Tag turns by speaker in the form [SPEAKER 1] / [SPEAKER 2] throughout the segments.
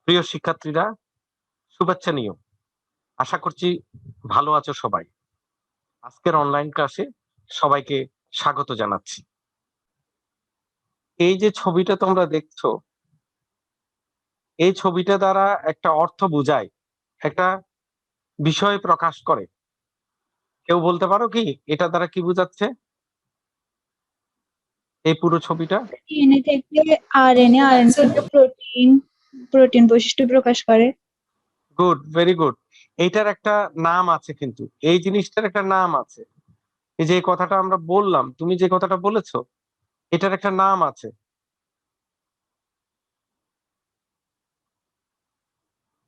[SPEAKER 1] প্রিয় শিক্ষার্থীরা, শুভেচ্ছা নিও। আশা করছি ভালো আছো সবাই। আজকের অনলাইন ক্লাসে সবাইকে স্বাগত জানাচ্ছি। এই যে ছবিটা তোমরা দেখছো, এই ছবিটা দ্বারা একটা অর্থ বোঝায়, একটা বিষয় প্রকাশ করে। কেউ বলতে পারো কি এটা দ্বারা কি বোঝাচ্ছে? এই পুরো ছবিটা
[SPEAKER 2] ডিএনএ থেকে আরএনএ, আরএনএ থেকে প্রোটিন, প্রোটিন বৈশিষ্ট্য প্রকাশ করে।
[SPEAKER 1] Good, very good. এইটার একটা নাম আছে, কিন্তু এই জিনিসটার একটা নাম আছে। এই যে কথাটা আমরা বললাম, তুমি যে কথাটা বলেছো, এটার একটা নাম আছে।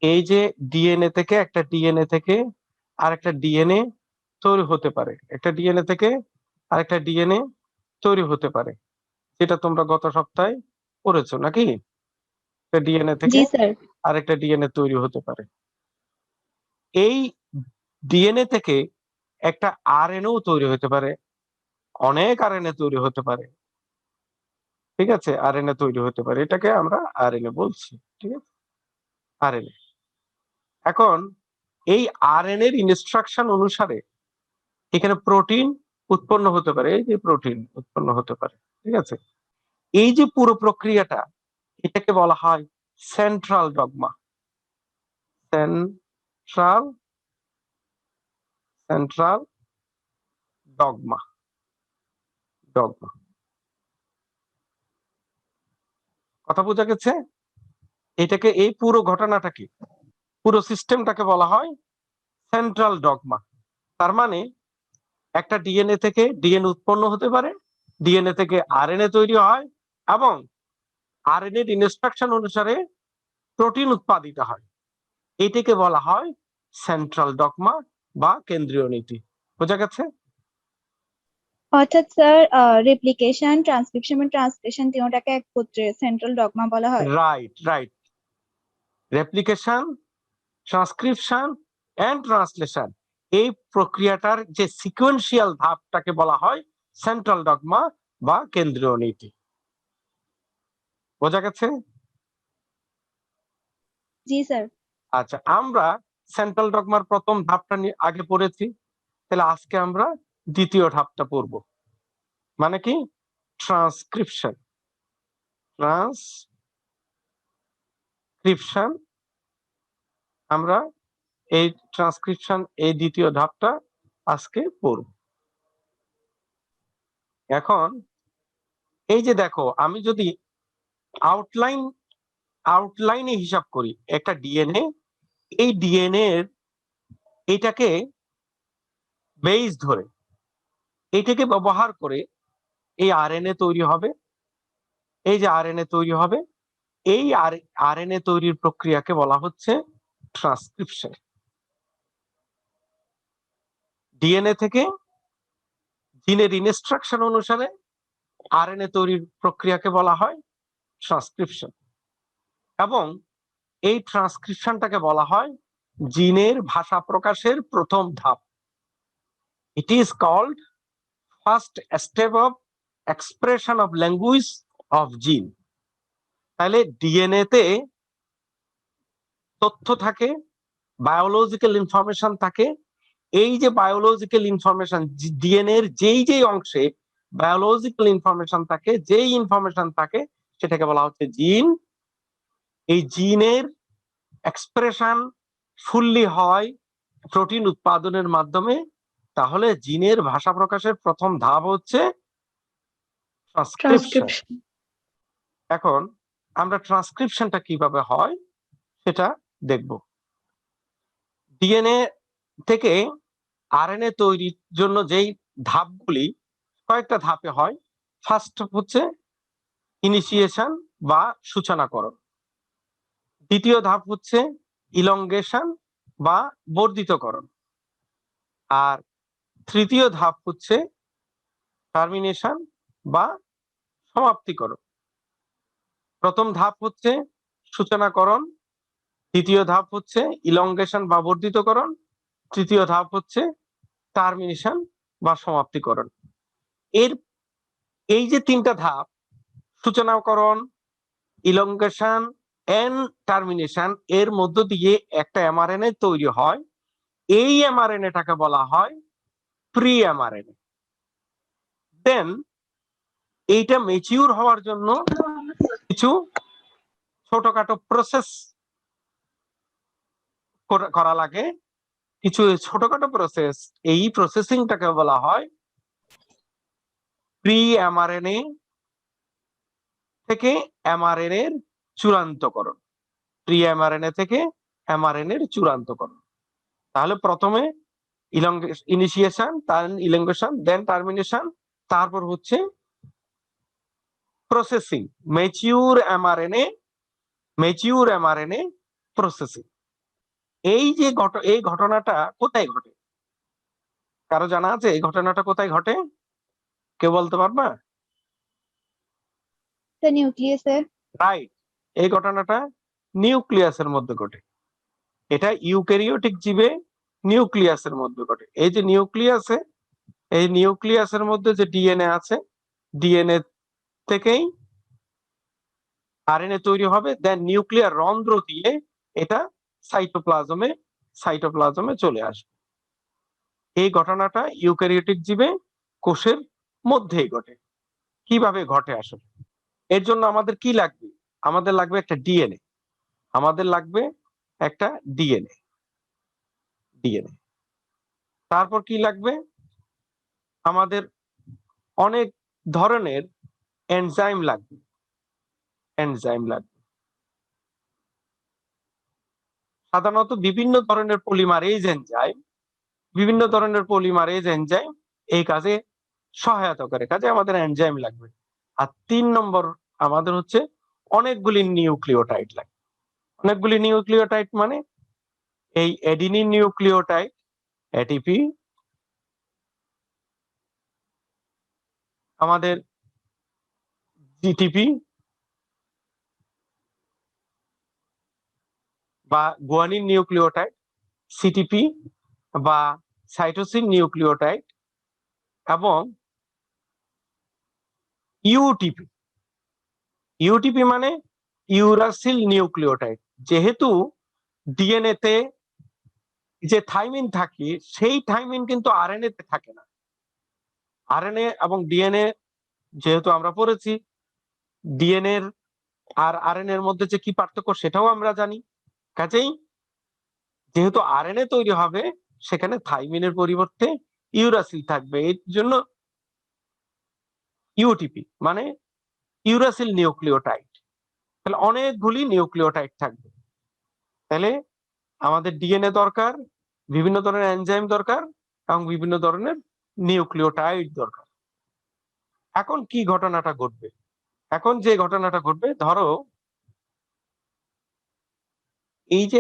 [SPEAKER 1] এই যে ডিএনএ থেকে আরেকটা ডিএনএ তৈরি হতে পারে, একটা ডিএনএ থেকে আরেকটা ডিএনএ তৈরি হতে পারে, যেটা তোমরা গত সপ্তাহে পড়েছো নাকি? ডিএনএ থেকে
[SPEAKER 2] জি স্যার।
[SPEAKER 1] আরেকটা ডিএনএ তৈরি হতে পারে। এই ডিএনএ থেকে একটা আরএনএও তৈরি হতে পারে, অনেক আরএনএ তৈরি হতে পারে। ঠিক আছে, আরএনএ তৈরি হতে পারে, এটাকে আমরা আরএনএ বলছি। ঠিক আছে, আরএনএ। এখন এই আরএনএ এর ইনস্ট্রাকশন অনুসারে এখানে প্রোটিন উৎপন্ন হতে পারে, এই যে প্রোটিন উৎপন্ন হতে পারে। ঠিক আছে, এই যে পুরো প্রক্রিয়াটা, এটাকে বলা হয় central dogma. Central central dogma. Dogma, কথা বোঝা গেছে? এটাকে, এই পুরো ঘটনাটাকে, পুরো সিস্টেমটাকে বলা হয় সেন্ট্রাল ডগমা। তার মানে একটা ডিএনএ থেকে ডিএনএ উৎপন্ন হতে পারে, ডিএনএ থেকে আরএনএ তৈরি হয়, এবং আরএনএ এর ইনস্ট্রাকশন অনুসারে প্রোটিন উৎপাদিত হয়। এটাকে বলা হয় সেন্ট্রাল ডগমা বা কেন্দ্রীয় নীতি। বোঝা গেছে?
[SPEAKER 2] অর্থাৎ স্যার রেপ্লিকেশন, ট্রান্সক্রিপশন এবং ট্রান্সলেশন তিনটাকে একত্রে সেন্ট্রাল ডগমা বলা হয়।
[SPEAKER 1] Right, right. Replication, transcription and translation, এই প্রক্রিয়াটার যে সিকোয়েন্সিয়াল ধাপটাকে বলা হয় সেন্ট্রাল ডগমা বা কেন্দ্রীয় নীতি। বোঝা গেছে?
[SPEAKER 2] জি স্যার।
[SPEAKER 1] আচ্ছা, আমরা সেন্ট্রাল ডগমার প্রথম ধাপটা নিয়ে আগে পড়েছি, তাহলে আজকে আমরা দ্বিতীয় ধাপটা পড়ব, মানে কি ট্রান্সক্রিপশন। ট্রান্সক্রিপশন, আমরা এই ট্রান্সক্রিপশন, এই দ্বিতীয় ধাপটা আজকে পড়ব। এখন এই যে দেখো, আমি যদি আউটলাইনে হিসাব করি একটা ডিএনএ, এই ডিএনএ এর এইটাকে বেস ধরে, এইটাকে ব্যবহার করে এই আরএনএ তৈরি হবে। এই যে আরএনএ তৈরি হবে, এই আরএনএ তৈরির প্রক্রিয়াকে বলা হচ্ছে ট্রান্সক্রিপশন। ডিএনএ থেকে জিনের ইনস্ট্রাকশন অনুসারে আরএনএ তৈরির প্রক্রিয়াকে বলা হয় ট্রান্সক্রিপশন, এবং এই ট্রান্সক্রিপশনটাকে বলা হয় জিনের ভাষা প্রকাশের প্রথম ধাপ। It is called first step of expression of language of gene. তাহলে ডিএনএ তে তথ্য থাকে, বায়োলজিক্যাল ইনফরমেশন থাকে। এই যে বায়োলজিক্যাল ইনফরমেশন, ডিএনএ এর যেই যেই অংশে বায়োলজিক্যাল ইনফরমেশন থাকে, যেই ইনফরমেশন থাকে, সেটাকে বলা হচ্ছে জিন। এই জিনের এক্সপ্রেশন ফুললি হয় প্রোটিন উৎপাদনের মাধ্যমে। তাহলে জিনের ভাষা প্রকাশের প্রথম ধাপ হচ্ছে ট্রান্সক্রিপশন।
[SPEAKER 2] ট্রান্সক্রিপশন।
[SPEAKER 1] এখন আমরা ট্রান্সক্রিপশনটা কিভাবে হয় সেটা দেখব। ডিএনএ থেকে আরএনএ তৈরির জন্য যেই ধাপগুলি, কয়েকটা ধাপে হয়। ফার্স্ট হচ্ছে ইনিশিয়েশন বা সূচনাকরণ। দ্বিতীয় ধাপ হচ্ছে ইলংগেশন বা বর্ধিতকরণ। আর তৃতীয় ধাপ হচ্ছে টার্মিনেশন বা সমাপ্তিকরণ। প্রথম ধাপ হচ্ছে সূচনাকরণ, দ্বিতীয় ধাপ হচ্ছে ইলংগেশন বা বর্ধিতকরণ, তৃতীয় ধাপ হচ্ছে টার্মিনেশন বা সমাপ্তিকরণ। এর এই যে তিনটা ধাপ, সূচনাকরণ, ইলংগেশন এন টার্মিনেশন এর মধ্য দিয়ে একটা এমআরএনএ তৈরি হয়, এই এমআরএনএটাকে বলা হয় প্রি এমআরএনএ। দেন এইটা ম্যাচিউর হওয়ার জন্য কিছু ছোটখাটো প্রসেস করা লাগে, কিছু ছোটখাটো প্রসেস, এই প্রসেসিংটাকে বলা হয় প্রি এমআরএনএ থেকে এমআরএনএ এর চূড়ান্তকরণ। প্রি এমআরএনএ থেকে এমআরএনএ এর চূড়ান্তকরণ। তাহলে প্রথমে ইনিশিয়েশন, তার ইলংগেশন, দেন টার্মিনেশন, তারপর হচ্ছে প্রসেসিং, ম্যাচিউর এমআরএনএ প্রসেসিং। এই যে এই ঘটনাটা কোথায় ঘটে, কারো জানা আছে এই ঘটনাটা কোথায় ঘটে? কেউ বলতে পারবা?
[SPEAKER 2] নিউক্লিয়াসে।
[SPEAKER 1] রাইট, এই ঘটনাটা নিউক্লিয়াসের মধ্যে ঘটে। এটা ইউক্যারিওটিক জীবে নিউক্লিয়াসের মধ্যে ঘটে। এই যে নিউক্লিয়াসে, এই নিউক্লিয়াসের মধ্যে যে ডিএনএ আছে, ডিএনএ থেকেই আরএনএ তৈরি হবে, দেন নিউক্লিয়ার রন্ধ্র দিয়ে এটা সাইটোপ্লাজমে চলে আসবে। এই ঘটনাটা ইউক্যারিওটিক জীবে কোষের মধ্যেই ঘটে। কিভাবে ঘটে আসলে? এর জন্য আমাদের কি লাগবে? আমাদের লাগবে একটা ডিএনএ, আমাদের লাগবে একটা ডিএনএ। তারপর কি লাগবে? আমাদের অনেক ধরনের এনজাইম লাগবে। সাধারণত বিভিন্ন ধরনের পলিমারেজ এনজাইম এই কাজে সহায়তা করে, কাজে আমাদের এনজাইম লাগবে। আর 3 নম্বর আমাদের হচ্ছে অনেকগুলি নিউক্লিওটাইড লাগবে। অনেকগুলি নিউক্লিওটাইড মানে এই অ্যাডিনিন নিউক্লিওটাইড এটিপি, আমাদের জিটিপি বা গুয়ানিন নিউক্লিওটাইড, সিটিপি বা সাইটোসিন নিউক্লিওটাইড এবং ইউটিপি মানে ইউরাসিল নিউক্লিওটাইড। যেহেতু ডিএনএ তে যে থাইমিন থাকে, সেই থাইমিন কিন্তু আরএনএ তে থাকে না। আরএনএ এবং ডিএনএ যেহেতু আমরা পড়েছি, ডিএনএ আর আরএনএ এর মধ্যে যে কি পার্থক্য সেটাও আমরা জানি। কাজেই যেহেতু আরএনএ তৈরি হবে, সেখানে থাইমিনের পরিবর্তে ইউরাসিল থাকবে। এর জন্য ইউটিপি মানে ইউরাসিল নিউক্লিওটাইড। তাহলে অনেকগুলি নিউক্লিওটাইড থাকবে। তাহলে আমাদের ডিএনএ দরকার, বিভিন্ন ধরনের এনজাইম দরকার এবং বিভিন্ন ধরনের নিউক্লিওটাইড দরকার। এখন কি ঘটনাটা ঘটবে? এখন যে ঘটনাটা ঘটবে, ধরো এই যে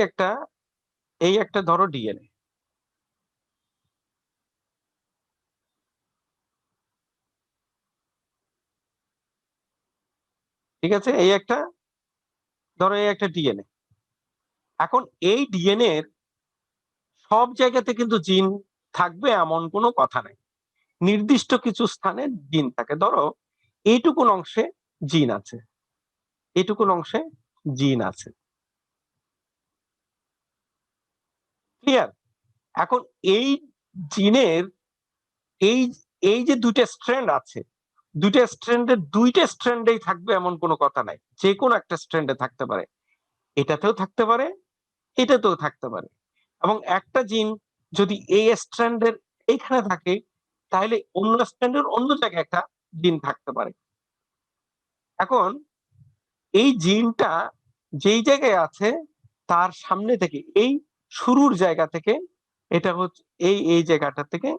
[SPEAKER 1] একটা ধরো ডিএনএ, ঠিক আছে? ধরো এই একটা ডিএনএ। এখন এই ডিএনএ এর সব জায়গাতে কিন্তু জিন থাকবে এমন কোনো কথা নাই। নির্দিষ্ট কিছু স্থানে জিন থাকে। ধরো এইটুকুন অংশে জিন আছে, ক্লিয়ার? এখন এই জিনের এই এই যে দুইটা স্ট্র্যান্ড আছে, দুইটা স্ট্র্যান্ডেই থাকবে এমন কোনো কথা নাই। যে কোনো একটা স্ট্র্যান্ডে থাকতে পারে, এটাতেও থাকতে পারে, এটাতেও থাকতে পারে। এবং একটা জিন যদি এই স্ট্র্যান্ডের এইখানে থাকে, তাহলে অন্য স্ট্র্যান্ডের অন্য জায়গায় একটা জিন থাকতে পারে। এখন এই জিনটা যেই জায়গায় আছে তার সামনে থেকে, এই শুরুর জায়গা থেকে, এটা হচ্ছে এই জায়গাটা থেকে,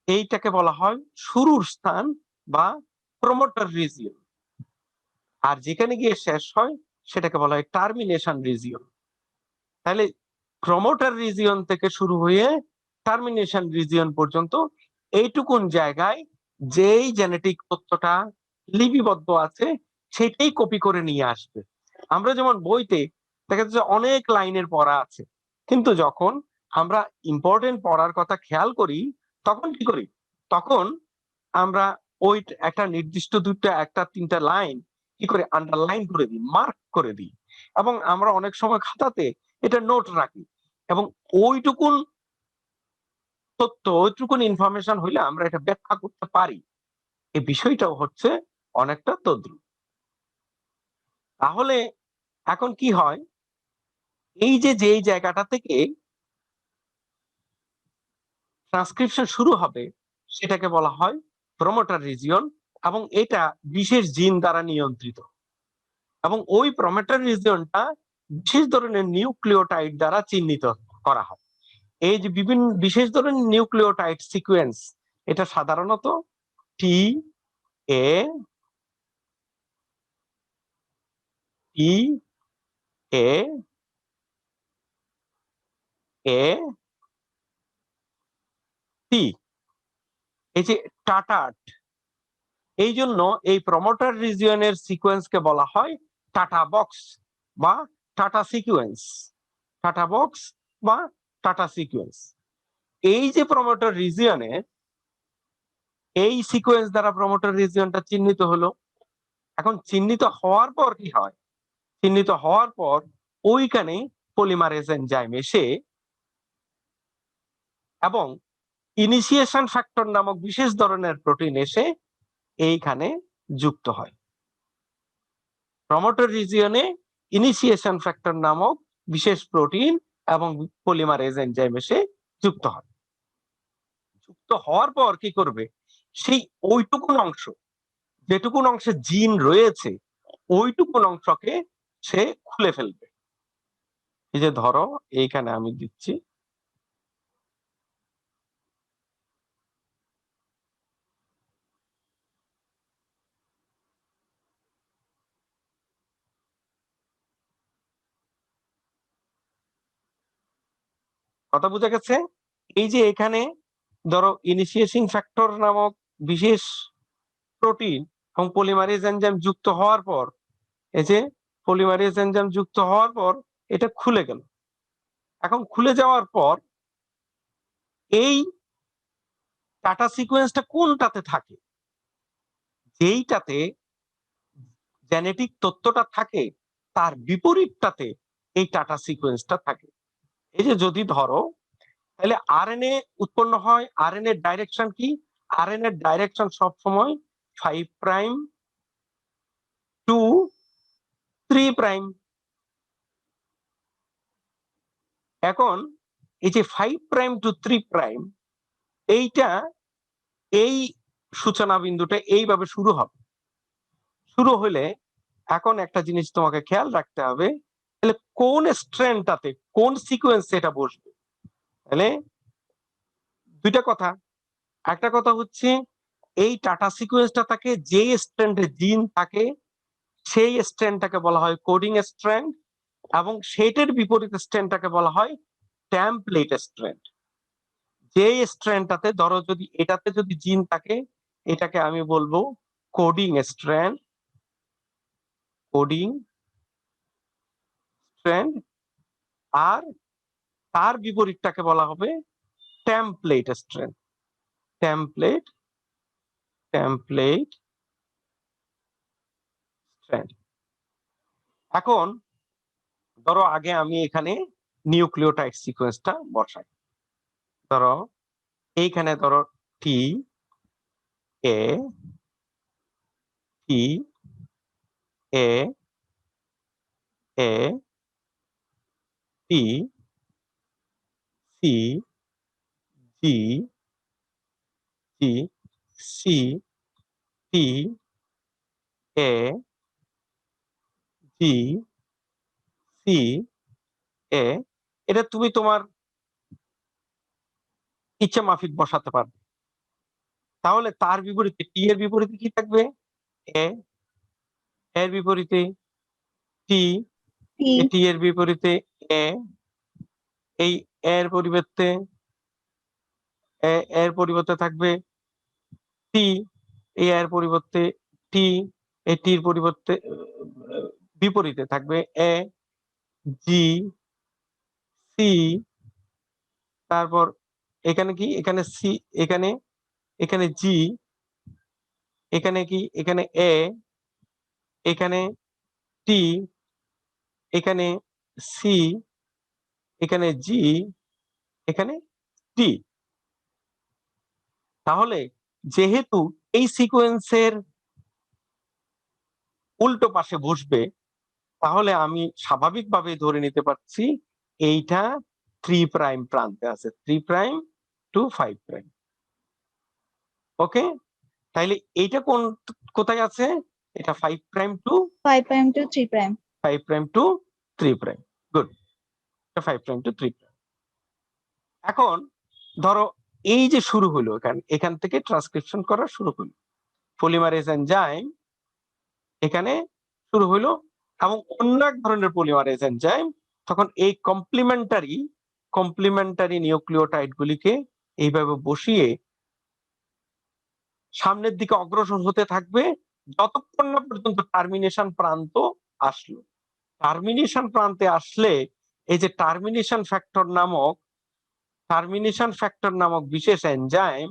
[SPEAKER 1] এইটাকে বলা হয় শুরুর স্থান বা প্রমোটার রিজিয়ন। আর যেখানে গিয়ে শেষ হয় সেটাকে বলা হয় টার্মিনেশন রিজিয়ন। তাহলে প্রমোটার রিজিয়ন থেকে শুরু হয়ে টার্মিনেশন রিজিয়ন পর্যন্ত এইটুকুন জায়গায় যেই জেনেটিক তথ্যটা লিপিবদ্ধ আছে সেটাই কপি করে নিয়ে আসবে। আমরা যেমন বইতে দেখা যাচ্ছে অনেক লাইনের পড়া আছে, কিন্তু যখন আমরা ইম্পর্টেন্ট পড়ার কথা খেয়াল করি, তখন কি করি? তখন আমরা একটা নির্দিষ্ট 2টা 1টা 3টা লাইন কি করে আন্ডারলাইন করে দিই, মার্ক করে দিই। এবং আমরা অনেক সময় খাতাতে এটা নোট রাখি এবং ওইটুকুন তথ্য, ওইটুকুন ইনফরমেশন হইলে আমরা এটা ব্যাখ্যা করতে পারি। এই বিষয়টাও হচ্ছে অনেকটা তদ্রুপ। তাহলে এখন কি হয়, এই যে যেই জায়গাটা থেকে ট্রান্সক্রিপশন শুরু হবে সেটাকে বলা হয় প্রমোটার রিজিয়ন এবং এটা বিশেষ জিন দ্বারা নিয়ন্ত্রিত এবং ওই প্রমোটার রিজিয়নটা বিশেষ ধরনের নিউক্লিওটাইড দ্বারা চিহ্নিত করা হয়। এই যে বিভিন্ন বিশেষ ধরনের নিউক্লিওটাইড সিকোয়েন্স, এটা সাধারণত টি এ টি এ এ টি, এই যে টাটাট, এই জন্য এই প্রমোটার রিজিয়নের সিকোয়েন্সকে বলা হয় টাটা বক্স বা টাটা সিকোয়েন্স, টাটা বক্স বা টাটা সিকোয়েন্স। এই যে প্রমোটার রিজিয়নে এই সিকোয়েন্স দ্বারা প্রমোটার রিজিয়নটা চিহ্নিত হলো। এখন চিহ্নিত হওয়ার পর কি হয়, চিহ্নিত হওয়ার পর ওইখানে পলিমারেজ এনজাইম এসে এবং ইনিশিয়েশন ফ্যাক্টর নামক বিশেষ ধরনের প্রোটিন এসে এইখানে যুক্ত হয়। প্রমোটার রিজিয়নে ইনিশিয়েশন ফ্যাক্টর নামক বিশেষ প্রোটিন এবং পলিমারেজ এনজাইম এসে যুক্ত হয়। যুক্ত হওয়ার পর কি করবে, সেই ওইটুকুন অংশ, যেটুকুন অংশে জিন রয়েছে ওইটুকুন অংশকে সে খুলে ফেলবে। এই যে ধরো এইখানে আমি দিচ্ছি, কথা বোঝা গেছে? এই যে এখানে ধরো ইনিশিয়েশন ফ্যাক্টর নামক বিশেষ প্রোটিন এবং পলিমারেজ এনজাইম যুক্ত হওয়ার পর, এই যে পলিমারেজ এনজাইম যুক্ত হওয়ার পর এটা খুলে গেল। এখন খুলে যাওয়ার পর এই টাটা সিকোয়েন্সটা কোনটাতে থাকে, যেইটাতে জেনেটিক তথ্যটা থাকে তার বিপরীতটাতে এই টাটা সিকোয়েন্সটা থাকে। এই যে যদি ধরো তাহলে আরএনএ উৎপন্ন হয়, আরএনএ এর ডাইরেকশন কি, আরএনএ এর ডাইরেকশন সব সময় 5 প্রাইম টু 3 প্রাইম। এখন এই যে 5 প্রাইম টু 3 প্রাইম, এইটা এই সূচনা বিন্দুটা এইভাবে শুরু হবে। শুরু হলে এখন একটা জিনিস তোমাকে খেয়াল রাখতে হবে, তাহলে কোন স্ট্র্যান্ডটাতে কোন সিকোয়েন্সে এটা বসবে। তাহলে দুইটা কথা, একটা কথা হচ্ছে এই টাটা সিকোয়েন্সটা থাকে যে স্ট্র্যান্ডে জিন থাকে সেই স্ট্র্যান্ডটাকে বলা হয় কোডিং স্ট্র্যান্ড এবং সেটার বিপরীত স্ট্র্যান্ডটাকে বলা হয় টেমপ্লেট স্ট্র্যান্ড। যে স্ট্র্যান্ডটাতে ধরো যদি এটাতে যদি জিন থাকে এটাকে আমি বলবো কোডিং স্ট্র্যান্ড, কোডিং স্ট্র্যান্ড, আর তার বিপরীতটাকে বলা হবে template strand, template, template strand. এখন ধরো আগে আমি এখানে নিউক্লিওটাইড সিকোয়েন্সটা বসাই। ধরো এইখানে ধরো টি এ টি এ এ টি সি জি জি সি টি এ জি সি এ, এটা তুমি তোমার ইচ্ছা মাফিক বসাতে পারবে। তাহলে তার বিপরীতে টি এর বিপরীতে কি থাকবে, এ, এর বিপরীতে টি,
[SPEAKER 2] টি
[SPEAKER 1] টি এর বিপরীতে এ, এই এর পরিবর্তে এর পরিবর্তে থাকবে টি, এই এর পরিবর্তে টি, এই টির পরিবর্তে বিপরীতে থাকবে এ, জি, সি, তারপর এখানে কি, এখানে সি, এখানে এখানে জি, এখানে কি, এখানে এ, এখানে টি, এখানে সি, এখানে জি, এখানে টি। তাহলে যেহেতু এই সিকোয়েন্সের উল্টো পাশে বসবে, তাহলে আমি স্বাভাবিকভাবে ধরে নিতে পারছি এইটা 3 প্রাইম প্রান্তে আছে, 3 প্রাইম টু 5 প্রাইম। ওকে, তাইলে এইটা কোথায় আছে? এটা 5 prime to
[SPEAKER 2] 5 prime to 3 prime.
[SPEAKER 1] 5 prime to 3 prime. Good, 5 prime to 3 prime. এখন ধরো এই যে শুরু হলো, এখান থেকে ট্রান্সক্রিপশন করা শুরু হলো, পলিমারেজ এনজাইম এখানে শুরু হলো, এবং অন্য এক ধরনের পলিমারেজ এনজাইম তখন এই কমপ্লিমেন্টারি নিউক্লিওটাইড গুলিকে এইভাবে বসিয়ে সামনের দিকে অগ্রসর হতে থাকবে যতক্ষণ না পর্যন্ত টার্মিনেশন প্রান্ত আসলো। টার্মিনেশন প্রান্তে আসলে এই যে টার্মিনেশন ফ্যাক্টর নামক বিশেষ এনজাইম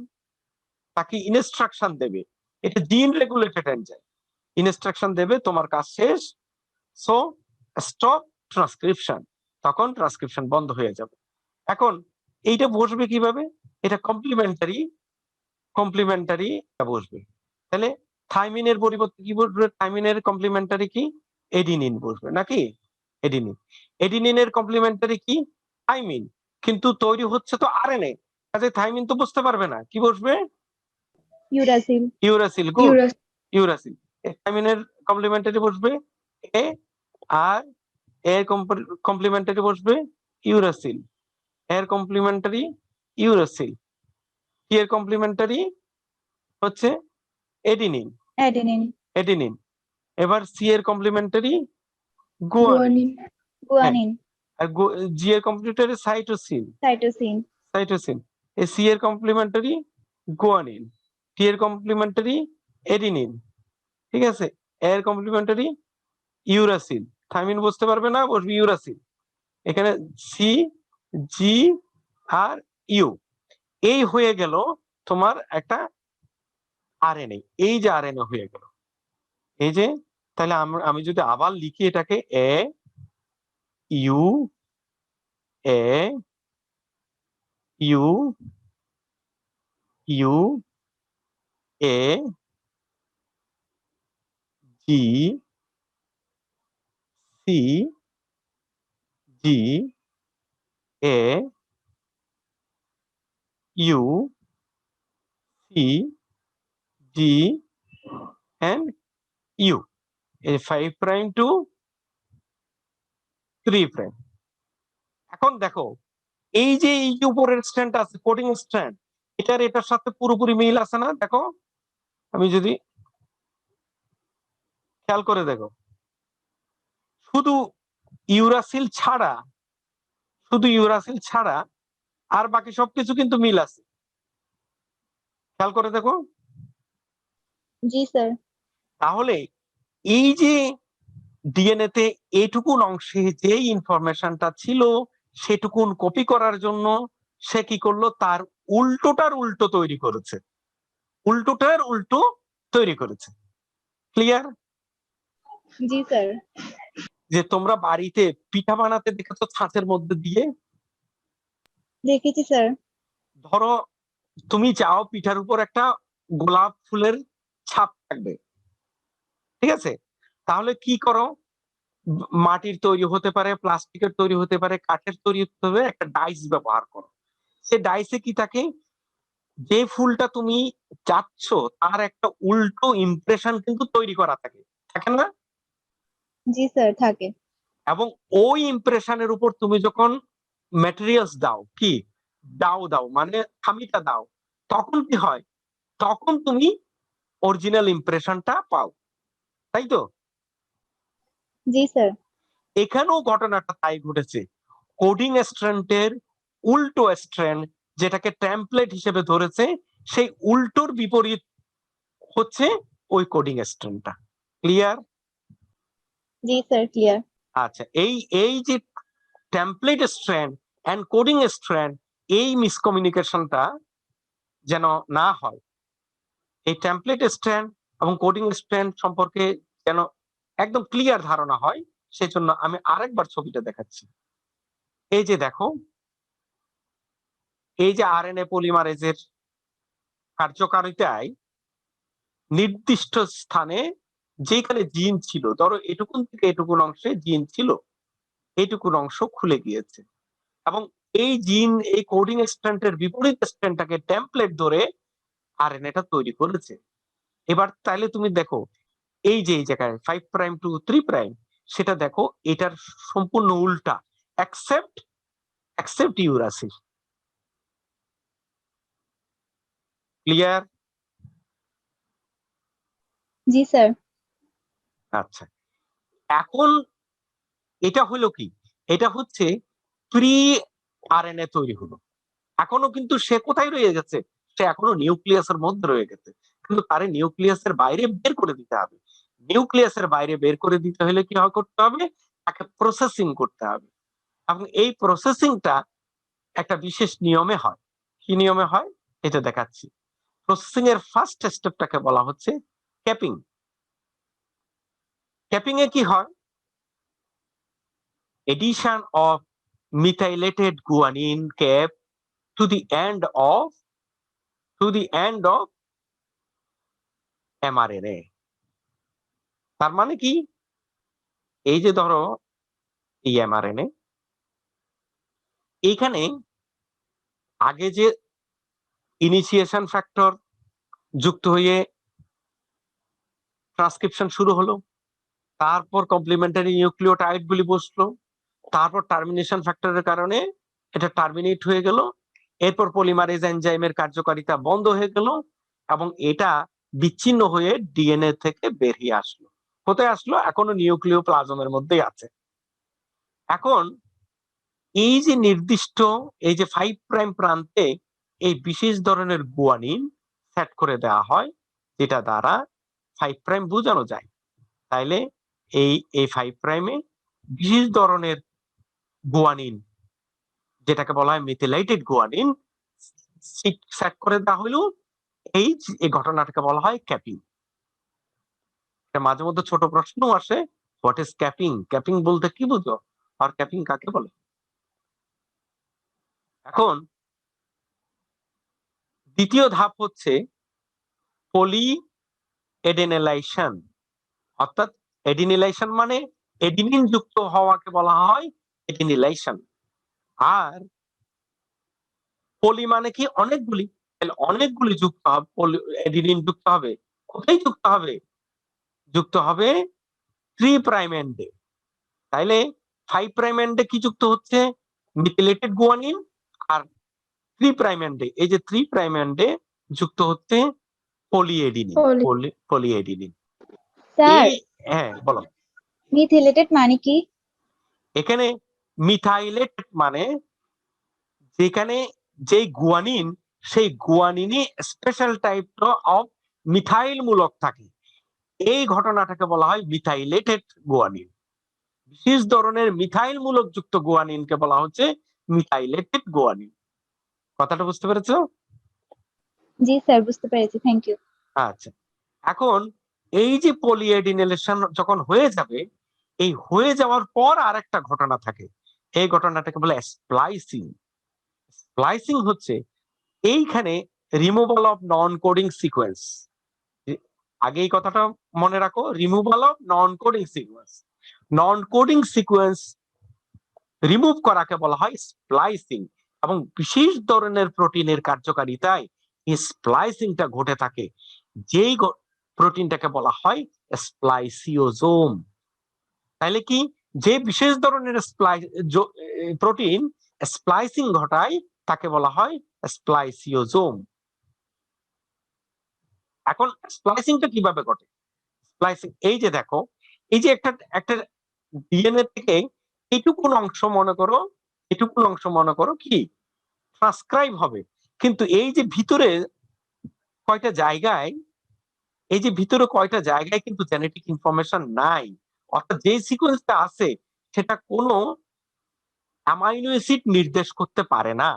[SPEAKER 1] তাকে ইনস্ট্রাকশন দেবে। এটা জিন রেগুলেটেড এনজাইম, ইনস্ট্রাকশন দেবে তোমার কাজ শেষ, সো স্টপ ট্রান্সক্রিপশন। তখন ট্রান্সক্রিপশন বন্ধ হয়ে যাবে। এখন এইটা বসবে কিভাবে? এটা কমপ্লিমেন্টারি বসবে। তাহলে থাইমিনের পরিবর্তে কি বসবে? থাইমিনের কমপ্লিমেন্টারি কি? এডিনিন বসবে নাকি? এডিনিনের কমপ্লিমেন্টারি কি? থাইমিন। কিন্তু তৈরি হচ্ছে তো আরএনএ, কাজে থাইমিন তো বুঝতে পারবে না, কি বসবে?
[SPEAKER 2] Uracil.
[SPEAKER 1] ইউরাসিল। Good, uracil. থাইমিনের কমপ্লিমেন্টারি বসবে এ, আর এর কমপ্লিমেন্টারি বসবে ইউরাসিল, এর কমপ্লিমেন্টারি ইউরাসিল, কি এর কমপ্লিমেন্টারি হচ্ছে এডিনিন।
[SPEAKER 2] Adenine.
[SPEAKER 1] এবার সি এর কমপ্লিমেন্টারি গুয়ানিন।
[SPEAKER 2] Guanine.
[SPEAKER 1] আর জি এর কমপ্লিমেন্টারি সাইটোসিন।
[SPEAKER 2] Cytosine.
[SPEAKER 1] এই সি এর কমপ্লিমেন্টারি গুয়ানিন, টি এর কমপ্লিমেন্টারি এডিনিন, ঠিক আছে, এর কমপ্লিমেন্টারি ইউরাসিল। থাইমিন বুঝতে পারবে না, বসবে ইউরাসিল। এখানে সি, জি আর ইউ। এই হয়ে গেল তোমার একটা আরএনএ। এই যে আরএনএ হয়ে গেল, এই যে, তাহলে আমি যদি আবার লিখি এটাকে A U A U U A G C G A U C G and U, এই 5 প্রাইম টু 3 প্রাইম। এখন দেখো এই যে এই যে উপরের স্ট্র্যান্ড আছে, কোডিং স্ট্র্যান্ড, এটার সাথে পুরোপুরি মিল আছে না? দেখো, আমি যদি খেয়াল করে দেখো, শুধু ইউরাসিল ছাড়া আর বাকি সবকিছু কিন্তু মিল আছে। খেয়াল করে দেখো।
[SPEAKER 2] জি স্যার।
[SPEAKER 1] তাহলে এই যে ডিএনএ তে এইটুকুন অংশে যে ইনফরমেশনটা ছিল সেটুকুন কপি করার জন্য সে কি করলো? তার উল্টোটার উল্টো তৈরি করেছে, ক্লিয়ার?
[SPEAKER 2] জি স্যার।
[SPEAKER 1] যে তোমরা বাড়িতে পিঠা বানাতে দেখেছো ছাঁচের মধ্যে দিয়ে?
[SPEAKER 2] দেখেছি স্যার।
[SPEAKER 1] ধরো তুমি চাও পিঠার উপর একটা গোলাপ ফুলের ছাপ থাকবে, ঠিক আছে? তাহলে কি করো? মাটির তৈরি হতে পারে, প্লাস্টিকের তৈরি হতে পারে, কাঠের তৈরি হতে হবে, একটা ডাইস ব্যবহার করো। সে ডাইসে কি থাকে? যে ফুলটা তুমি চাচ্ছ তার একটা উল্টো ইমপ্রেশন কিন্তু তৈরি করা থাকে, থাকে না?
[SPEAKER 2] জি স্যার, থাকে।
[SPEAKER 1] এবং ওই ইমপ্রেশনের উপর তুমি যখন ম্যাটেরিয়ালস দাও, কি দাও মানে খামিটা দাও, তখন কি হয়? তখন তুমি অরিজিনাল ইমপ্রেশনটা পাও, তাই তো?
[SPEAKER 2] জি স্যার।
[SPEAKER 1] এখানেও ঘটনাটা তাই ঘটেছে। কোডিং স্ট্র্যান্ডের উল্টো স্ট্র্যান্ড যেটাকে টেমপ্লেট হিসেবে ধরেছে, সেই উল্টোর বিপরীত হচ্ছে ওই কোডিং স্ট্র্যান্ডটা। ক্লিয়ার?
[SPEAKER 2] জি স্যার, ক্লিয়ার।
[SPEAKER 1] আচ্ছা, এই যে template strand and coding strand, এই মিসকমিউনিকেশনটা যেন না হয়, এই টেমপ্লেট স্ট্র্যান্ড এবং কোডিং স্ট্র্যান্ড সম্পর্কে যেন একদম ক্লিয়ার ধারণা হয়, সেজন্য আমি আরেকবার ছবিটা দেখাচ্ছি। এই যে দেখো, এই যে আরএনএ পলিমারেজের কার্যকারিতায় নির্দিষ্ট স্থানে যেখানে জিন ছিল, ধরো এটুকুন থেকে এটুকুন অংশে জিন ছিল, এইটুকুন অংশ খুলে গিয়েছে এবং এই জিন এই কোডিং স্ট্র্যান্ডের বিপরীত স্ট্র্যান্ডটাকে টেমপ্লেট ধরে আরএনএটা তৈরি করেছে। এবার তাইলে তুমি দেখো এই যে এই জায়গায় 5 প্রাইম টু 3 প্রাইম, সেটা দেখো এটার সম্পূর্ণ উল্টা, এক্সেপ্ট ইউরাসিল। ক্লিয়ার?
[SPEAKER 2] জি স্যার।
[SPEAKER 1] আচ্ছা, এখন এটা হলো কি, এটা হচ্ছে প্রি আরএনএ তৈরি হলো। এখনো কিন্তু সে কোথায় রয়ে গেছে, সে এখনো নিউক্লিয়াসের মধ্যে রয়ে গেছে, কিন্তু তারে নিউক্লিয়াসের বাইরে বের করে দিতে হবে। নিউক্লিয়াসের বাইরে বের করে দিতে হলে কি করতে হবে, তাকে প্রসেসিং করতে হবে এবং এই প্রসেসিংটা একটা বিশেষ নিয়মে হয়। কি নিয়মে হয় এটা দেখাচ্ছি। প্রসেসিং এর ফার্স্ট স্টেপটাকে বলা হচ্ছে ক্যাপিং। ক্যাপিং এ কি হয়, addition of methylated guanine cap to the end of mRNA। তার মানে কি, এই যে ধরো এই mRNA, এইখানে আগে যে ইনিশিয়েশন ফ্যাক্টর যুক্ত হয়ে ট্রান্সক্রিপশন শুরু হলো, তারপর কমপ্লিমেন্টারি নিউক্লিওটাইড গুলি বসলো, তারপর টার্মিনেশন ফ্যাক্টরের কারণে এটা টার্মিনেট হয়ে গেল, এরপর পলিমারেজ এনজাইমের কার্যকারিতা বন্ধ হয়ে গেল এবং এটা বিচ্ছিন্ন হয়ে ডিএনএ থেকে বেরিয়ে আসলো। কোথায় আসলো, এখনো নিউক্লিওপ্লাজমের মধ্যেই আছে। এখন এই যে নির্দিষ্ট এই যে 5 প্রাইম প্রান্তে এই বিশেষ ধরনের গুয়ানিন সেট করে দেওয়া হয়, যেটা দ্বারা 5 প্রাইম বোঝানো যায়। তাইলে এই 5 প্রাইমে বিশেষ ধরনের গুয়ানিন, যেটাকে বলা হয় মেথিলাইটেড গুয়ানিন, সেট করে দেওয়া হলো। এই ঘটনাটাকে বলা হয় ক্যাপিং। মাঝে মধ্যে ছোট প্রশ্ন আসে, হোয়াট ইজ ক্যাপিং, ক্যাপিং বলতে কি বুঝো, আর ক্যাপিং কাকে বলে। এখন দ্বিতীয় ধাপ হচ্ছে পলি এডেনিলাইজেশন, অর্থাৎ এডিনিলাইজেশন মানে এডিনিন যুক্ত হওয়াকে বলা হয় এডিনিলাইজেশন। আর পলি মানে কি, অনেকগুলি, অনেকগুলি যুক্ত হবে, এডিনিন যুক্ত হবে। কোথায় যুক্ত হবে, যুক্ত হবে 3 প্রাইম এন্ডে। তাইলে 5 প্রাইম এন্ডে কি যুক্ত হচ্ছে, মিথিলেটেড গুয়ানিন, আর 3 প্রাইম এন্ডে, এই যে 3 প্রাইম এন্ডে যুক্ত হচ্ছে পলিএডিনিন। পলিএডিনিন
[SPEAKER 2] স্যার,
[SPEAKER 1] এই, হ্যাঁ বলো।
[SPEAKER 2] মিথিলেটেড মানে কি?
[SPEAKER 1] এখানে মিথাইলেটেড মানে যেখানে যেই গুয়ানিন, সেই গুয়ানিনই স্পেশাল টাইপ অফ মিথাইল মূলক থাকে, এই ঘটনাটাকে বলা হয় মিথাইলেটেড গুয়ানিন। বিশেষ ধরনের মিথাইল মূলক যুক্ত গুয়ানিনকে বলা হচ্ছে মিথাইলেটেড গুয়ানিন। কথাটা বুঝতে পেরেছো?
[SPEAKER 2] জি স্যার, বুঝতে পেরেছি, থ্যাংক ইউ।
[SPEAKER 1] আচ্ছা, এখন এই যে পলিএডিনেশন যখন হয়ে যাবে, এই হয়ে যাওয়ার পর আরেকটা ঘটনা থাকে, এই ঘটনাটাকে বলে স্প্লাইসিং। স্প্লাইসিং হচ্ছে এইখানে removal of non coding sequence. আগে এই কথাটা মনে রাখো, removal of non coding sequence. Non coding sequence remove করাকে বলা হয় স্প্লাইসিং, এবং বিশেষ ধরনের প্রোটিনের কার্যকারিতায় এই স্প্লাইসিংটা ঘটে থাকে, যেই প্রোটিনটাকে বলা হয় স্প্লাইসিওজোম। তাহলে কি, যে বিশেষ ধরনের প্রোটিন স্প্লাইসিং ঘটায় তাকে বলা হয় স্প্লাইসিওজোম। এখন স্প্লাইসিংটা কিভাবে ঘটে, স্প্লাইসিং এই যে দেখো, এই যে একটা একটা ডিএনএ থেকে এইটুকুন অংশ মনে করো, এটুকুন অংশ মনে করো কি ট্রান্সক্রাইব হবে, কিন্তু এই যে ভিতরে কয়টা জায়গায়, এই যে ভিতরে কয়টা জায়গায় কিন্তু জেনেটিক ইনফরমেশন নাই, অর্থাৎ যে সিকোয়েন্সটা আছে সেটা কোনো অ্যামাইনো অ্যাসিড নির্দেশ করতে পারে না।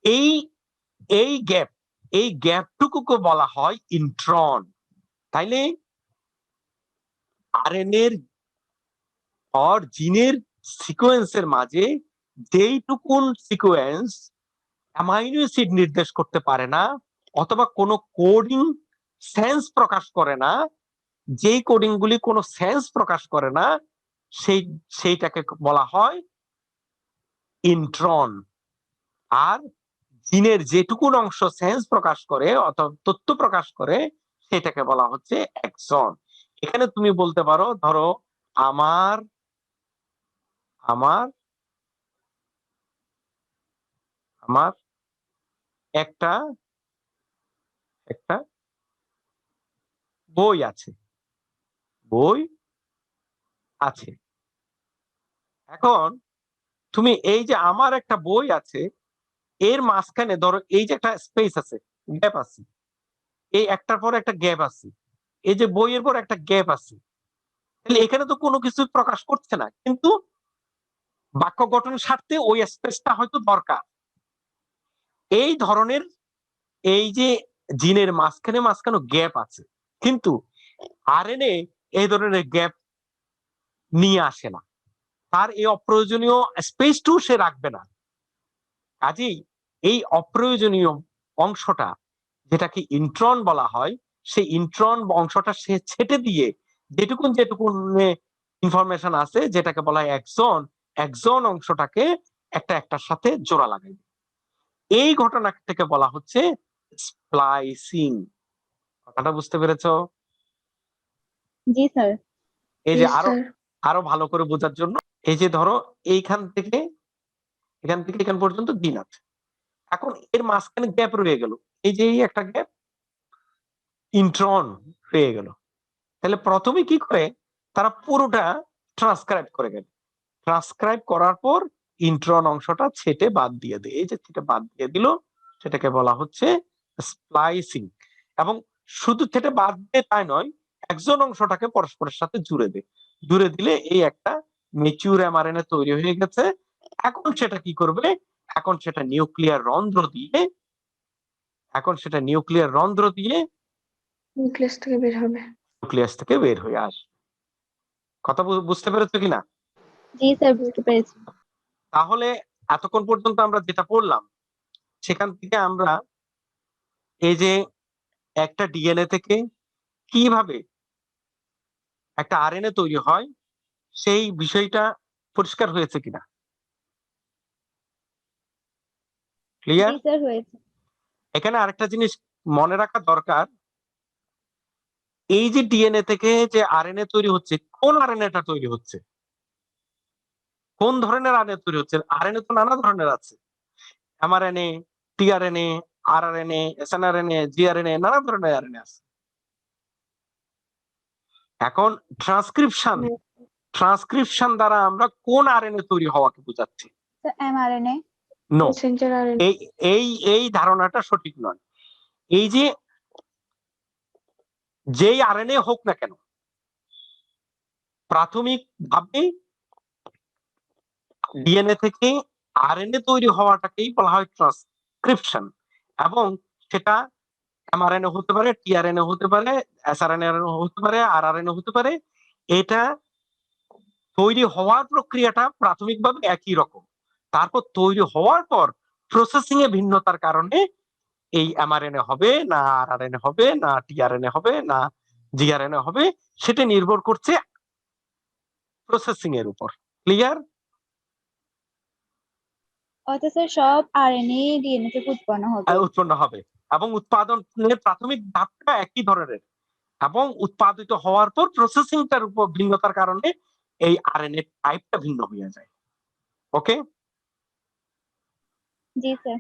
[SPEAKER 1] এই এই গ্যাপ, এই গ্যাপটুকুকে বলা হয় ইন্ট্রন। তাইলে আরএনএর আর জিনের সিকোয়েন্সের মাঝে যেইটুকুন সিকোয়েন্স অ্যামাইনো অ্যাসিড নির্দেশ করতে পারে না অথবা কোনো কোডিং সেন্স প্রকাশ করে না, যেই কোডিং গুলি কোনো সেন্স প্রকাশ করে না, সেইটাকে বলা হয় ইন্ট্রন। আর জিনের যেটুকুন অংশ সেন্স প্রকাশ করে অথবা তথ্য প্রকাশ করে সেটাকে বলা হচ্ছে এক্সন। এখানে তুমি বলতে পারো, ধরো আমার আমার আমার একটা একটা বই আছে, বই আছে। এখন তুমি এই যে আমার একটা বই আছে, এর মাঝখানে ধরো এই যে একটা স্পেস আছে, গ্যাপ আছে, এই একটার পর একটা গ্যাপ আছে, এই যে বইয়ের পর একটা গ্যাপ আছে, তাহলে এখানে তো কোনো কিছু প্রকাশ করছে না, কিন্তু বাক্য গঠনের স্বার্থে ওই স্পেসটা হয়তো দরকার। এই ধরনের এই যে জিনের মাঝখানে মাঝখানে গ্যাপ আছে, কিন্তু আরএনএ এই ধরনের গ্যাপ নিয়ে আসে না, তার এই অপ্রয়োজনীয় স্পেসটু সে রাখবে না। কাজেই এই অপ্রয়োজনীয় অংশটা, যেটাকে ইন্ট্রন বলা হয়, সেই ইন্ট্রন অংশটা সে ছেটে দিয়ে যেটুকুন ইনফরমেশন আছে, যেটাকে বলা হয় এক্সন, এক্সন অংশটাকে একটার সাথে জোড়া লাগাই। এই ঘটনাটাকে বলা হচ্ছে স্প্লাইসিং। কথাটা বুঝতে পেরেছো?
[SPEAKER 2] জি স্যার।
[SPEAKER 1] এই যে আরো ভালো করে বোঝার জন্য, এই যে ধরো এখান থেকে এখান পর্যন্ত দিন আছে, এখন এর মাঝখানে গ্যাপ রয়ে গেল, এই যে একটা গ্যাপ, ইন্ট্রন রয়ে গেল। তাহলে প্রথমে কি করে, তারা পুরোটা ট্রান্সক্রাইব করে গেল, ট্রান্সক্রাইব করার পর ইন্ট্রন অংশটা ছেটে বাদ দিয়ে দেয়, এই যে ছেটে বাদ দিয়ে দিল, সেটাকে বলা হচ্ছে স্প্লাইসিং। এবং শুধু ছেটে বাদ দিয়ে তাই নয়, একজন অংশটাকে পরস্পরের সাথে জুড়ে দিলে এই একটা ম্যাচিউর এমআরএনএ তৈরি হয়ে গেছে। এখন সেটা কি করবে, এখন সেটা নিউক্লিয়ার রন্ধ্র দিয়ে
[SPEAKER 3] নিউক্লিয়াস থেকে বের হবে।
[SPEAKER 1] নিউক্লিয়াস থেকে বের হয়ে আসবে। কথা বুঝতে পেরেছো কিনা?
[SPEAKER 2] জি স্যার, বুঝতে পেরেছি।
[SPEAKER 1] তাহলে এতক্ষণ পর্যন্ত আমরা যেটা পড়লাম, সেখান থেকে আমরা এই যে একটা ডিএনএ থেকে কিভাবে একটা আরএনএ তৈরি হয়, সেই বিষয়টা পরিষ্কার হয়েছে কিনা? ক্লিয়ার?
[SPEAKER 2] জি স্যার, হয়েছে।
[SPEAKER 1] এখানে আরেকটা জিনিস মনে রাখা দরকার, এই যে ডিএনএ থেকে যে আরএনএ তৈরি হচ্ছে, কোন আরএনএটা তৈরি হচ্ছে, কোন ধরনের আরএনএ তৈরি হচ্ছে? আরএনএ তো নানা ধরনের আছে, এমআরএনএ, টিআরএনএ, আরআরএনএ, এসএনআরএনএ, জিআরএনএ, নানা ধরনের আরএনএ আছে। এখন ট্রান্সক্রিপশন দ্বারা আমরা কোন আরএনএ তৈরি হওয়াকে বোঝাচ্ছি?
[SPEAKER 2] এমআরএনএ।
[SPEAKER 1] No,
[SPEAKER 3] messenger RNA.
[SPEAKER 1] এই ধারণাটা সঠিক নয়। এই যে যেই আরএনএ হোক না কেন, প্রাথমিক ভাবে ডিএনএ থেকে আরএনএ তৈরি হওয়াটাকেই বলা হয় ট্রান্সক্রিপশন। এবং সেটা এমআরএনএ হতে পারে, টিআরএনএ হতে পারে, এসআরএনএ হতে পারে, আরআরএনএ হতে পারে। এটা তৈরি হওয়ার প্রক্রিয়াটা প্রাথমিকভাবে একই রকম, তারপর তৈরি হওয়ার পর প্রসেসিং এ ভিন্নতার কারণে এই এমআরএনএ হবে না, আরআরএনএ হবে না, টিআরএনএ হবে না, জিআরএনএ হবে, সেটা নির্ভর করছে প্রসেসিং এর উপর। ক্লিয়ার?
[SPEAKER 2] অর্থাৎ স্যার সব আরএনএ ডিএনএ থেকে
[SPEAKER 1] উৎপন্ন হবে এবং উৎপাদনের প্রাথমিক ধাপটা একই ধরনের, এবং উৎপাদিত হওয়ার পর প্রসেসিংটার উপর ভিন্নতার কারণে এই আরএনএ টাইপটা ভিন্ন হয়ে যায়। ওকে?
[SPEAKER 2] জি স্যার।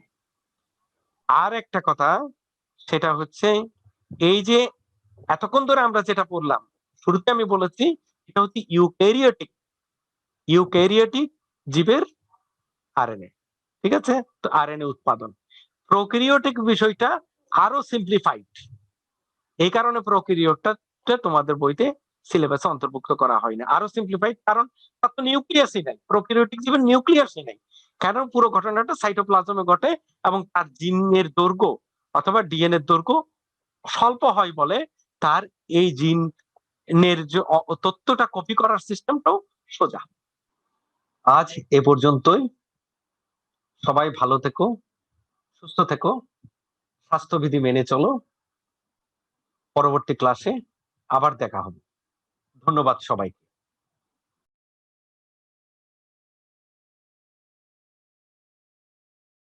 [SPEAKER 1] আর একটা কথা, সেটা হচ্ছে এই যে এতক্ষণ ধরে আমরা যেটা পড়লাম, শুরুতে আমি বলেছি এটা হচ্ছে ইউক্যারিওটিক জীবের আরএনএ, ঠিক আছে? তো আরএনএ উৎপাদন। প্রোক্যারিওটিক বিষয়টা আরো সিম্পলিফাইড, এই কারণে প্রোক্যারিওটটা তোমাদের বইতে সিলেবাসে অন্তর্ভুক্ত করা হয় না। আরো সিম্পলিফাইড কারণ তার তো নিউক্লিয়াসই নাই, প্রোক্যারিওটিক জীবের নিউক্লিয়াসই নাই, কারণ পুরো ঘটনাটা সাইটোপ্লাজমে ঘটে এবং তার জিনের দৈর্ঘ্য অথবা ডিএনএ দৈর্ঘ্য স্বল্প হয় বলে তার এই জিনের যে তথ্যটা কপি করার সিস্টেমটাও সোজা। আজ এ পর্যন্তই। সবাই ভালো থেকো, সুস্থ থেকো, স্বাস্থ্যবিধি মেনে চলো। পরবর্তী ক্লাসে আবার দেখা হবে। ধন্যবাদ সবাইকে।